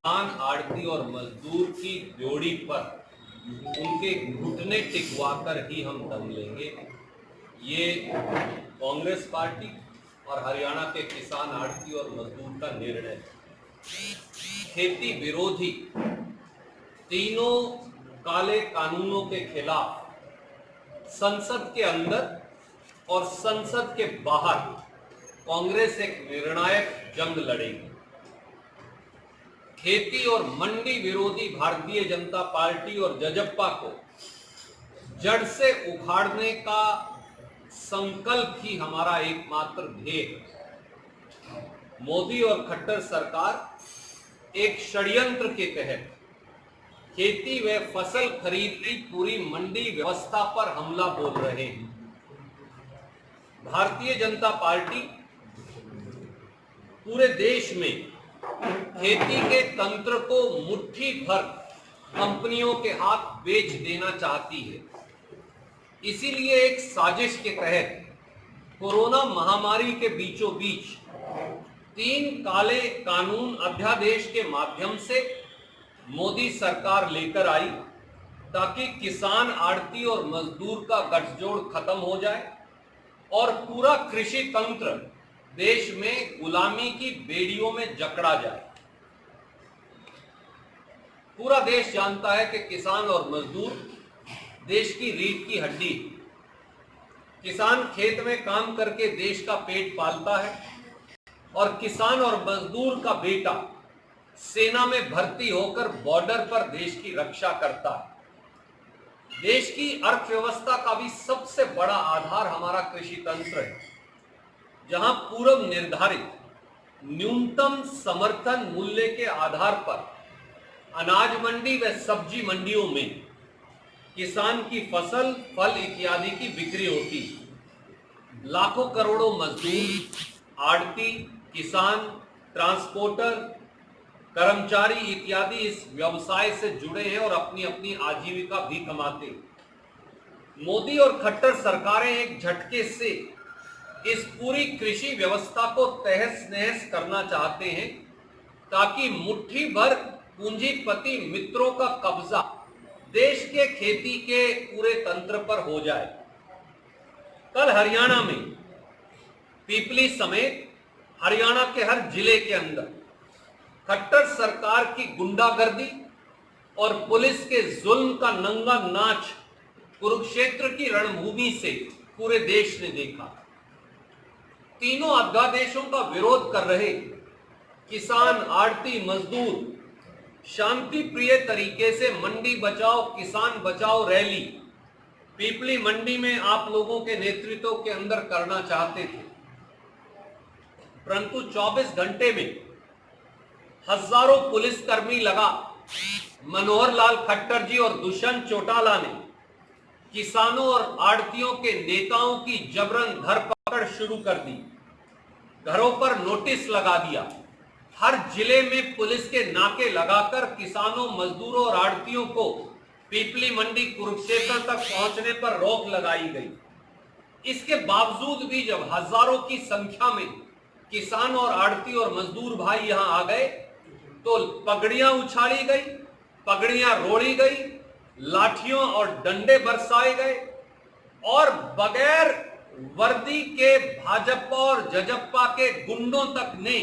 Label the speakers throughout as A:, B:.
A: किसान, आड़ती और मजदूर की जोड़ी पर उनके घुटने टिकवाकर ही हम दम लेंगे। ये कांग्रेस पार्टी और हरियाणा के किसान, आड़ती और मजदूर का निर्णय है। खेती विरोधी तीनों काले कानूनों के खिलाफ संसद के अंदर और संसद के बाहर कांग्रेस एक निर्णायक जंग लड़ेगी। खेती और मंडी विरोधी भारतीय जनता पार्टी और जजप्पा को जड़ से उखाड़ने का संकल्प ही हमारा एकमात्र ध्येय है। मोदी और खट्टर सरकार एक षड्यंत्र के तहत खेती व फसल खरीद की पूरी मंडी व्यवस्था पर हमला बोल रहे हैं। भारतीय जनता पार्टी पूरे देश में खेती के तंत्र को मुट्ठी भर कंपनियों के हाथ बेच देना चाहती है। इसीलिए एक साजिश के तहत कोरोना महामारी के बीचों बीच 3 काले कानून अध्यादेश के माध्यम से मोदी सरकार लेकर आई, ताकि किसान, आड़ती और मजदूर का गठजोड़ खत्म हो जाए और पूरा कृषि तंत्र देश में गुलामी की बेड़ियों में जकड़ा जाए। पूरा देश जानता है कि किसान और मजदूर देश की रीढ़ की हड्डी। किसान खेत में काम करके देश का पेट पालता है और किसान और मजदूर का बेटा सेना में भर्ती होकर बॉर्डर पर देश की रक्षा करता है। देश की अर्थव्यवस्था का भी सबसे बड़ा आधार हमारा कृषि तंत्र है, जहां पूर्व निर्धारित न्यूनतम समर्थन मूल्य के आधार पर अनाज मंडी व सब्जी मंडियों में किसान की फसल, फल इत्यादि की बिक्री होती। लाखों करोड़ों मजदूर, आड़ती, किसान, ट्रांसपोर्टर, कर्मचारी इत्यादि इस व्यवसाय से जुड़े हैं और अपनी अपनी आजीविका भी कमाते। मोदी और खट्टर सरकारें एक झटके से इस पूरी कृषि व्यवस्था को तहस नहस करना चाहते हैं, ताकि मुट्ठी भर पूंजीपति मित्रों का कब्जा देश के खेती के पूरे तंत्र पर हो जाए। कल हरियाणा में पीपली समेत हरियाणा के हर जिले के अंदर खट्टर सरकार की गुंडागर्दी और पुलिस के जुल्म का नंगा नाच कुरुक्षेत्र की रणभूमि से पूरे देश ने देखा। तीनों अध्यादेशों का विरोध कर रहे किसान, आड़ती, मजदूर शांति प्रिय तरीके से मंडी बचाओ किसान बचाओ रैली पीपली मंडी में आप लोगों के नेतृत्व के अंदर करना चाहते थे, परंतु 24 घंटे में हजारों पुलिसकर्मी लगा मनोहर लाल खट्टर जी और दुष्यंत चौटाला ने किसानों और आड़तियों के नेताओं की जबरन धरपकड़ शुरू कर दी। घरों पर नोटिस लगा दिया। हर जिले में पुलिस के नाके लगाकर किसानों, मजदूरों और आड़तियों को पीपली मंडी, कुरुक्षेत्र तक पहुंचने पर रोक लगाई गई। इसके बावजूद भी जब हजारों की संख्या में किसान और आड़ती और मजदूर भाई यहां आ गए, तो पगड़ियां उछाली गई, पगड़ियां रोड़ी गई, लाठियों और डंडे बरसाए गए और बगैर वर्दी के भाजपा और जजप्पा के गुंडों तक ने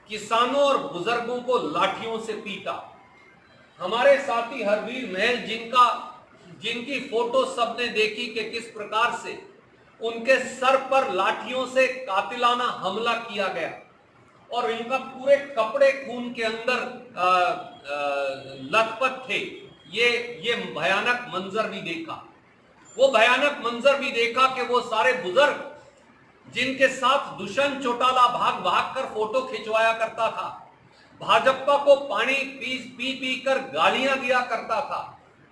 A: किसानों और बुजुर्गों को लाठियों से पीटा। हमारे साथी हरवीर महल, जिनकी फोटो सबने देखी कि किस प्रकार से उनके सर पर लाठियों से कातिलाना हमला किया गया और इनका पूरे कपड़े खून के अंदर लथपथ थे। ये भयानक मंजर भी देखा। वो भयानक मंजर भी देखा कि वो सारे बुजुर्ग जिनके साथ दुष्यंत चौटाला भाग भाग कर फोटो खिंचवाया करता था, भाजपा को पानी पी पी कर गालियां दिया करता था,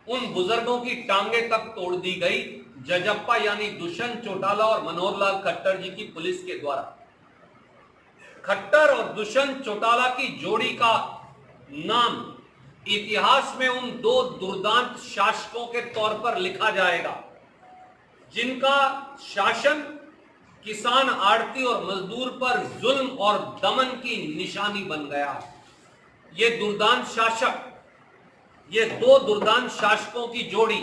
A: उन बुजुर्गों की टांगें तक तोड़ दी गई जजप्पा यानी दुष्यंत चौटाला और मनोहर लाल खट्टर जी की पुलिस के द्वारा। खट्टर और दुष्यंत चौटाला की जोड़ी का नाम इतिहास में उन 2 दुर्दांत शासकों के तौर पर लिखा जाएगा, जिनका शासन किसान, आड़ती और मजदूर पर जुल्म और दमन की निशानी बन गया। ये दुर्दांत शासक, ये दो दुर्दांत शासकों की जोड़ी,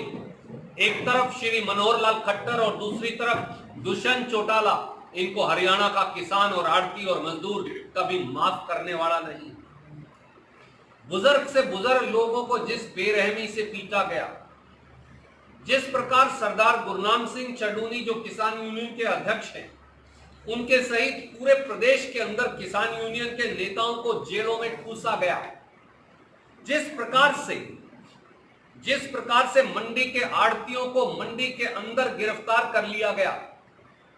A: एक तरफ श्री मनोहर लाल खट्टर और दूसरी तरफ दुष्यंत चौटाला, इनको हरियाणा का किसान और आड़ती और मजदूर कभी माफ करने वाला नहीं। बुजुर्ग से बुजुर्ग लोगों को जिस बेरहमी से पीटा गया, जिस प्रकार सरदार गुरनाम सिंह चडूनी जो किसान यूनियन के अध्यक्ष हैं, उनके सहित पूरे प्रदेश के अंदर किसान यूनियन के नेताओं को जेलों में ठूसा गया, जिस प्रकार से मंडी के आड़तियों को मंडी के अंदर गिरफ्तार कर लिया गया,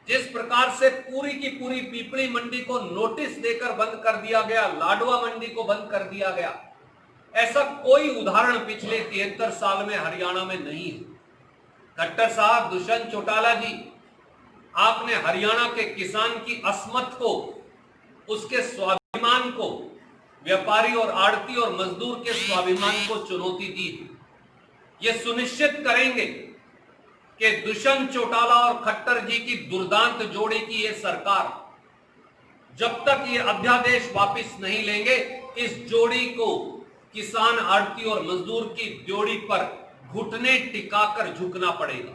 A: जिस प्रकार से पूरी की पूरी पीपली मंडी को नोटिस देकर बंद कर दिया गया, लाडवा मंडी को बंद कर दिया गया, ऐसा कोई उदाहरण पिछले 73 साल में हरियाणा में नहीं है। खट्टर साहब, दुष्यंत चौटाला जी, आपने हरियाणा के किसान की अस्मत को, उसके स्वाभिमान को, व्यापारी और आड़ती और मजदूर के स्वाभिमान को चुनौती दी। ये सुनिश्चित करेंगे कि दुष्यंत चौटाला और खट्टर जी की दुर्दांत जोड़ी की ये सरकार जब तक ये अध्यादेश वापस नहीं लेंगे, इस जोड़ी को, किसान आड़ती और मजदूर की जोड़ी पर घुटने टिकाकर झुकना पड़ेगा।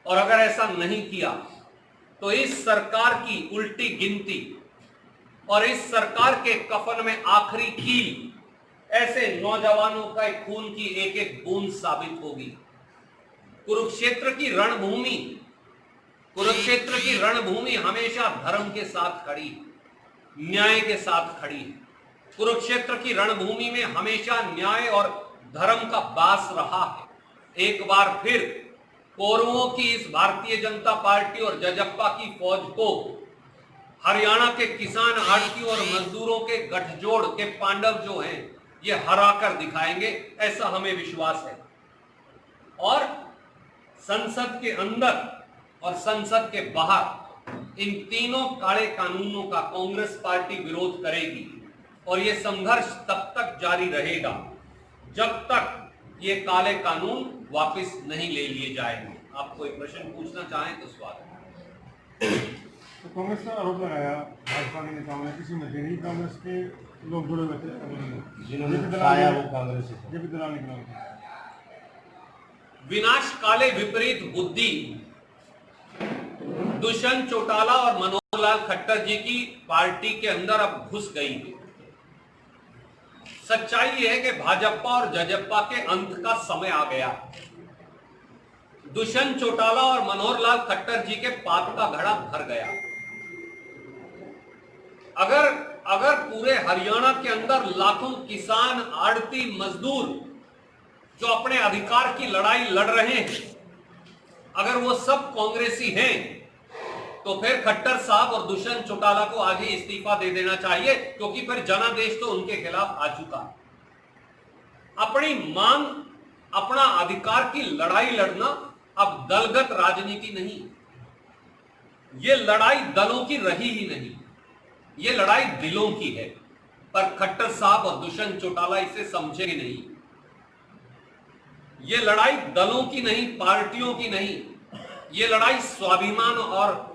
A: और अगर ऐसा नहीं किया तो इस सरकार की उल्टी गिनती और इस सरकार के कफन में आखिरी कील ऐसे नौजवानों का खून की एक एक बूंद साबित होगी। कुरुक्षेत्र की रणभूमि हमेशा धर्म के साथ खड़ी, न्याय के साथ खड़ी है। कुरुक्षेत्र की रणभूमि में हमेशा न्याय और धर्म का वास रहा है। एक बार फिर कौरवों की इस भारतीय जनता पार्टी और जजप्पा की फौज को हरियाणा के किसान, आड़ती और मजदूरों के गठजोड़ के पांडव जो हैं, ये हराकर दिखाएंगे, ऐसा हमें विश्वास है। और संसद के अंदर और संसद के बाहर इन तीनों काले कानूनों का कांग्रेस पार्टी विरोध करेगी और ये संघर्ष तब तक जारी रहेगा जब तक ये काले कानून वापस नहीं ले लिए जाएंगे। आप कोई प्रश्न पूछना चाहें तो स्वागत।
B: तो कांग्रेस का आरोप लगाया भाजपा के नेताओं ने, किसी में नहीं कांग्रेस के लोग जुड़े हुए थे, जिन्होंने बताया वो कांग्रेस से जेपी दलाल निकला।
A: विनाश काले विपरीत बुद्धि दुष्यंत चौटाला और मनोहर लाल खट्टर जी की पार्टी के अंदर अब घुस गई है। सच्चाई यह है कि भाजपा और जजप्पा के अंत का समय आ गया। दुष्यंत चौटाला और मनोहर लाल खट्टर जी के पाप का घड़ा भर गया। अगर पूरे हरियाणा के अंदर लाखों किसान, आड़ती, मजदूर जो अपने अधिकार की लड़ाई लड़ रहे हैं, अगर वो सब कांग्रेसी हैं, तो फिर खट्टर साहब और दुष्यंत चौटाला को आज ही इस्तीफा दे देना चाहिए, क्योंकि फिर जनादेश तो उनके खिलाफ आ चुका है। अपनी मांग, अपना अधिकार की लड़ाई लड़ना अब दलगत राजनीति नहीं, ये लड़ाई दलों की रही ही नहीं, ये लड़ाई दिलों की है। पर खट्टर साहब और दुष्यंत चौटाला इसे समझेंगे नहीं। ये लड़ाई दलों की नहीं, पार्टियों की नहीं, ये लड़ाई स्वाभिमान और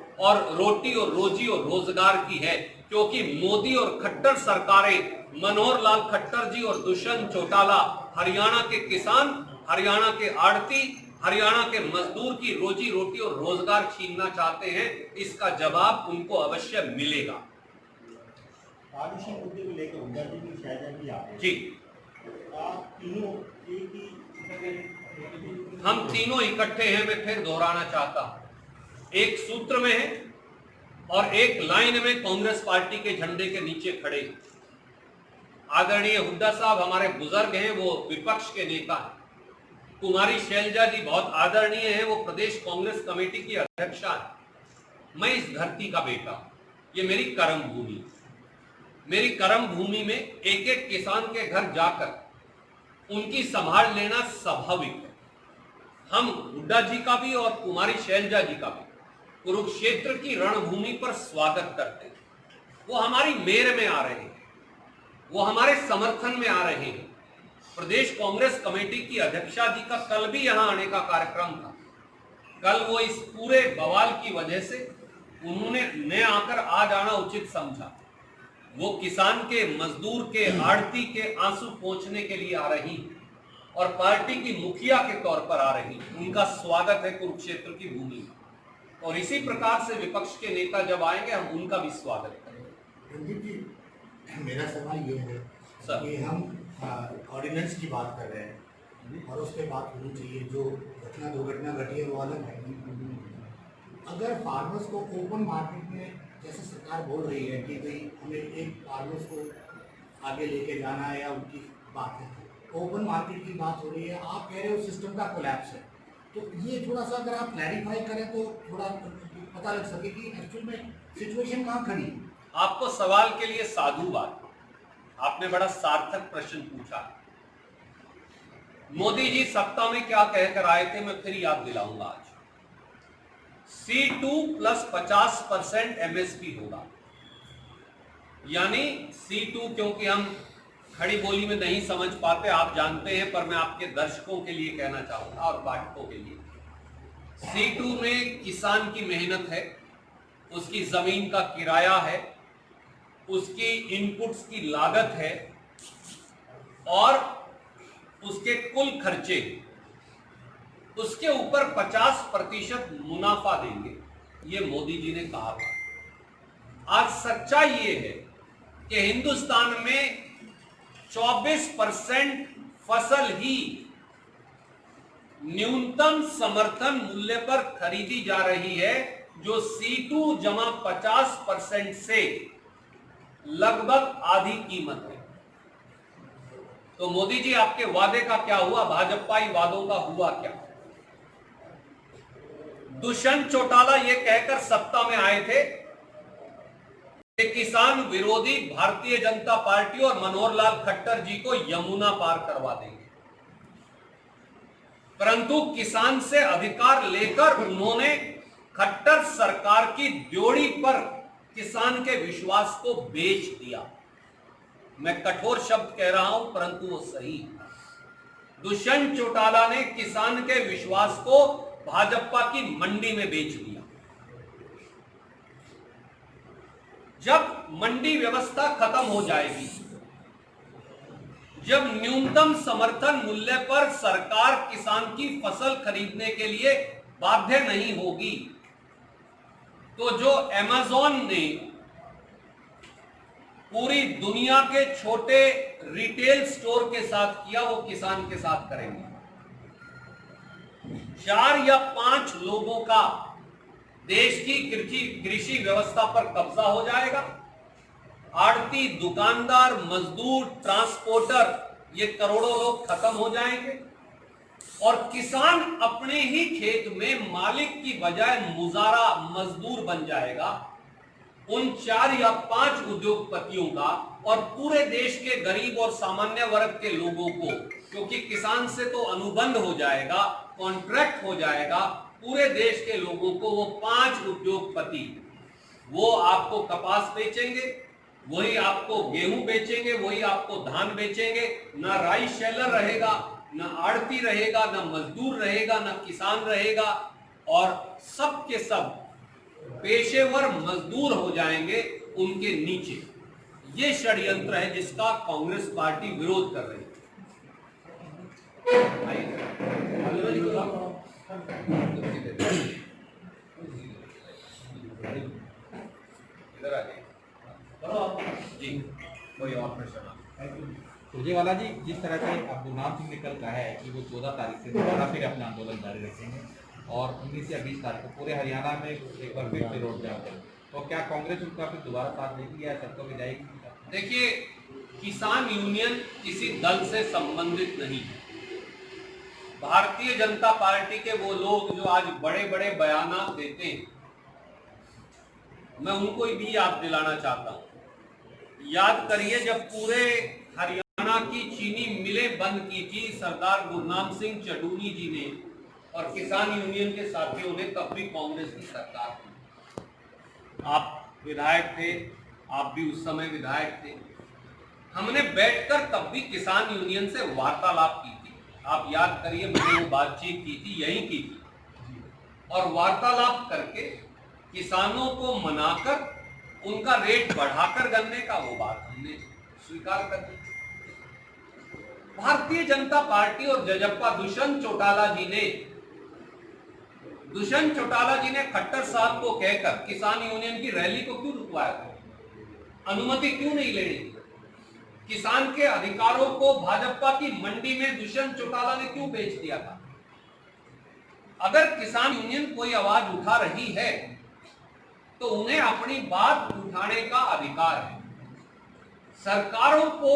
A: रोटी और रोजी और रोजगार की है। क्योंकि मोदी और खट्टर सरकारें, मनोहर लाल खट्टर जी और दुष्यंत चौटाला हरियाणा के किसान, हरियाणा के आड़ती, हरियाणा के मजदूर की रोजी रोटी और रोजगार छीनना चाहते हैं। इसका जवाब उनको अवश्य मिलेगा।
C: मुद्दे को लेकर हुड्डा जी की शायद भी आप
A: जी,
C: आप तीनों एक ही,
A: हम तीनों इकट्ठे हैं, मैं फिर दोहराना चाहता हूं। एक सूत्र में है और एक लाइन में कांग्रेस पार्टी के झंडे के नीचे खड़े। आदरणीय हुड्डा साहब हमारे बुजुर्ग हैं, वो विपक्ष के नेता हैं। कुमारी शैलजा जी बहुत आदरणीय हैं, वो प्रदेश कांग्रेस कमेटी की अध्यक्षा है। मैं इस धरती का बेटा हूं, ये मेरी कर्म भूमि। मेरी कर्म भूमि में एक एक किसान के घर जाकर उनकी संभाल लेना स्वाभाविक है। हम हुड्डा जी का भी और कुमारी शैलजा जी का भी कुरुक्षेत्र की रणभूमि पर स्वागत करते हैं। वो हमारी मेर में आ रहे हैं, वो हमारे समर्थन में आ रहे हैं। प्रदेश कांग्रेस कमेटी की अध्यक्षा जी का कल भी यहां आने का कार्यक्रम था। कल वो इस पूरे बवाल की वजह से उन्होंने न आकर आज आना उचित समझा। वो किसान के, मजदूर के, आड़ती के आंसू पोंछने के लिए आ रही और पार्टी की मुखिया के तौर पर आ रही। उनका स्वागत है कुरुक्षेत्र की भूमि और इसी प्रकार से विपक्ष के नेता जब आएंगे हम उनका भी स्वागत करेंगे।
C: रणदीप जी, मेरा सवाल ये है
A: सर।
C: कि हम ऑर्डिनेंस की बात कर रहे हैं और उस पर बात होनी चाहिए। जो घटना दुर्घटना घटी है वो अलग है। अगर फार्मर्स को ओपन मार्केट में, जैसे सरकार बोल रही है कि भाई हमें एक फार्मर्स को आगे लेके जाना है या उनकी बात है, ओपन मार्केट की बात हो रही है, आप कह रहे हो सिस्टम का कोलैप्स है, तो ये थोड़ा सा अगर आप क्लैरिफाई करें तो थोड़ा पता लग सके कि एक्चुअल में सिचुएशन कहाँ खड़ी है।
A: आपको सवाल के लिए साधुवाद, आपने बड़ा सार्थक प्रश्न पूछा। मोदी जी सत्ता में क्या कहकर आए थे मैं फिर याद दिलाऊंगा आज। C2 प्लस 50% MSP होगा, यानी C2, क्योंकि हम खड़ी बोली में नहीं समझ पाते, आप जानते हैं, पर मैं आपके दर्शकों के लिए कहना चाहूंगा और पाठकों के लिए। C2 में किसान की मेहनत है, उसकी जमीन का किराया है, उसकी इनपुट्स की लागत है और उसके कुल खर्चे, उसके ऊपर 50% मुनाफा देंगे, ये मोदी जी ने कहा था। आज सच्चाई ये है कि हिंदुस्तान में 24% फसल ही न्यूनतम समर्थन मूल्य पर खरीदी जा रही है, जो C2 जमा 50% से लगभग आधी कीमत है। तो मोदी जी आपके वादे का क्या हुआ? भाजपाई वादों का हुआ क्या? दुष्यंत चौटाला ये कहकर सत्ता में आए थे कि किसान विरोधी भारतीय जनता पार्टी और मनोहर लाल खट्टर जी को यमुना पार करवा देंगे, परंतु किसान से अधिकार लेकर उन्होंने खट्टर सरकार की ड्योढ़ी पर किसान के विश्वास को बेच दिया। मैं कठोर शब्द कह रहा हूं परंतु वो सही है। दुष्यंत चौटाला ने किसान के विश्वास को भाजपा की मंडी में बेच दिया। जब मंडी व्यवस्था खत्म हो जाएगी, जब न्यूनतम समर्थन मूल्य पर सरकार किसान की फसल खरीदने के लिए बाध्य नहीं होगी, तो जो अमेज़न ने पूरी दुनिया के छोटे रिटेल स्टोर के साथ किया, वो किसान के साथ करेंगे। 4 या 5 लोगों का देश की कृषि व्यवस्था पर कब्जा हो जाएगा। आड़ती, दुकानदार, मजदूर, ट्रांसपोर्टर, ये करोड़ों लोग खत्म हो जाएंगे और किसान अपने ही खेत में मालिक की बजाय मुजारा, मजदूर बन जाएगा। उन 4 या 5 उद्योगपतियों का और पूरे देश के गरीब और सामान्य वर्ग के लोगों को, क्योंकि किसान से तो अनुबंध हो जाएगा, कॉन्ट्रैक्ट हो जाएगा, पूरे देश के लोगों को वो 5 उद्योगपति वो आपको कपास बेचेंगे, वही आपको गेहूं बेचेंगे, वही आपको धान बेचेंगे। ना राइस शेलर रहेगा, ना आड़ती रहेगा, ना मजदूर रहेगा, ना किसान रहेगा और सब के सब पेशेवर मजदूर हो जाएंगे उनके नीचे। ये षड्यंत्र है जिसका कांग्रेस पार्टी विरोध कर रही है। इधर आ जाइए जी, कोई और प्रश्न?
D: सुरजेवाला जी, जिस तरह से अब गुरनाम सिंह निकल का है कि वो 14 तारीख से दोबारा फिर अपना आंदोलन जारी रखेंगे और 19 या 20 तारीख को पूरे हरियाणा में एक बार फिर से रोड जाम करेंगे, तो क्या कांग्रेस उनका फिर दोबारा साथ देगी या शर्तों में जाएगी?
A: देखिए, किसान यूनियन किसी दल से संबंधित नहीं है। भारतीय जनता पार्टी के वो लोग जो आज बड़े बड़े बयान देते हैं, मैं उनको भी याद दिलाना चाहता हूं। याद करिए, जब पूरे हरियाणा की चीनी मिलें बंद की थी सरदार गुरनाम सिंह चडूनी जी ने और किसान यूनियन के साथियों ने, तब भी कांग्रेस की सरकार थी। आप विधायक थे, आप भी उस समय विधायक थे। हमने बैठकर तब भी किसान यूनियन से वार्तालाप की थी। आप याद करिए, मैंने वो बातचीत की थी, यही की थी, और वार्तालाप करके किसानों को मनाकर उनका रेट बढ़ाकर गन्ने का, वो बात हमने स्वीकार कर दी। भारतीय जनता पार्टी और जजप्पा दुष्यंत चौटाला जी ने खट्टर साहब को कहकर किसान यूनियन की रैली को क्यों रुकवाया था? अनुमति क्यों नहीं लेनी? किसान के अधिकारों को भाजपा की मंडी में दुष्यंत चौटाला ने क्यों बेच दिया था? अगर किसान यूनियन कोई आवाज उठा रही है तो उन्हें अपनी बात उठाने का अधिकार है। सरकारों को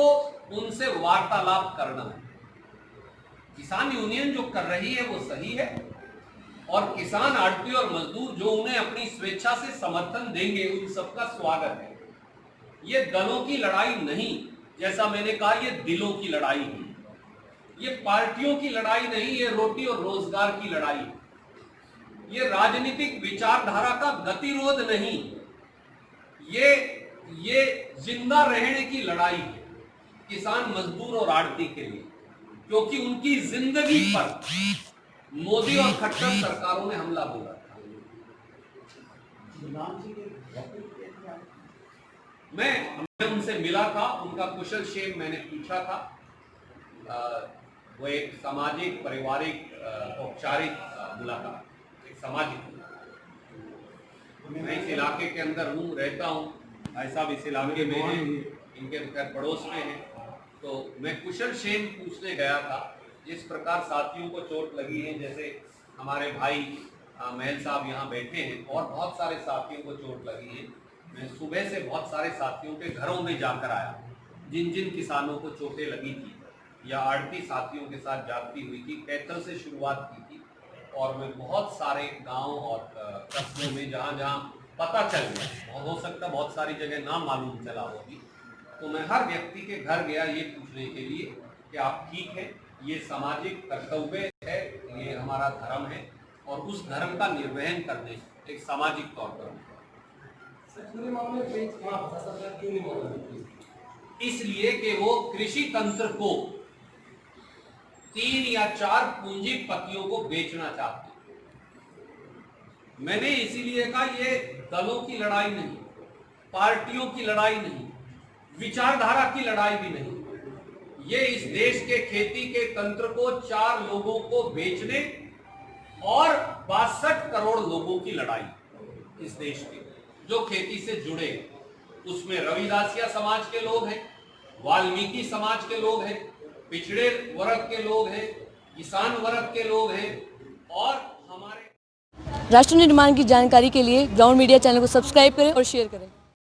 A: उनसे वार्तालाप करना है। किसान यूनियन जो कर रही है वो सही है, और किसान, आड़ती और मजदूर जो उन्हें अपनी स्वेच्छा से समर्थन देंगे उन सबका स्वागत है। ये दलों की लड़ाई नहीं, जैसा मैंने कहा, ये दिलों की लड़ाई है। ये पार्टियों की लड़ाई नहीं, ये रोटी और रोजगार की लड़ाई है। ये राजनीतिक विचारधारा का गतिरोध नहीं, ये जिंदा रहने की लड़ाई है किसान, मजदूर और आड़ती के लिए, क्योंकि उनकी जिंदगी पर मोदी और खट्टर सरकारों ने हमला बोला था। मैं उनसे मिला था, उनका कुशल क्षेम मैंने पूछा था। वो एक सामाजिक, पारिवारिक, औपचारिक मुलाकात, एक सामाजिक। मैं इस इलाके के अंदर हूँ, रहता हूँ, ऐसा इस इलाके में है, इनके पड़ोस में है, तो मैं कुशल क्षेम पूछने गया था। जिस प्रकार साथियों को चोट लगी है, जैसे हमारे भाई महल साहब यहाँ बैठे हैं, और बहुत सारे साथियों को चोट लगी है। मैं सुबह से बहुत सारे साथियों के घरों में जाकर आया, जिन जिन किसानों को चोटें लगी थी या आड़ती साथियों के साथ जाती हुई थी। कैथल से शुरुआत की थी, और मैं बहुत सारे गांव और कस्बों में जहाँ जहाँ पता चल गया, हो सकता बहुत सारी जगह ना मालूम चला होगी, तो मैं हर व्यक्ति के घर गया ये पूछने के लिए कि आप ठीक है। ये सामाजिक कर्तव्य है, ये हमारा धर्म है, और उस धर्म का निर्वहन करने एक सामाजिक तौर पर। इसलिए कि वो कृषि तंत्र को 3 या 4 पूंजीपतियों को बेचना चाहते हैं। मैंने इसीलिए कहा ये दलों की लड़ाई नहीं, पार्टियों की लड़ाई नहीं, विचारधारा की लड़ाई भी नहीं। ये इस देश के खेती के तंत्र को 4 लोगों को बेचने और 62 करोड़ लोगों की लड़ाई इस देश के जो खेती से जुड़े। उसमें रविदासिया समाज के लोग हैं, वाल्मीकि समाज के लोग हैं, पिछड़े वर्ग के लोग हैं, किसान वर्ग के लोग हैं, और हमारे
E: राष्ट्र निर्माण की जानकारी के लिए ग्राउंड मीडिया चैनल को सब्सक्राइब करें और शेयर करें।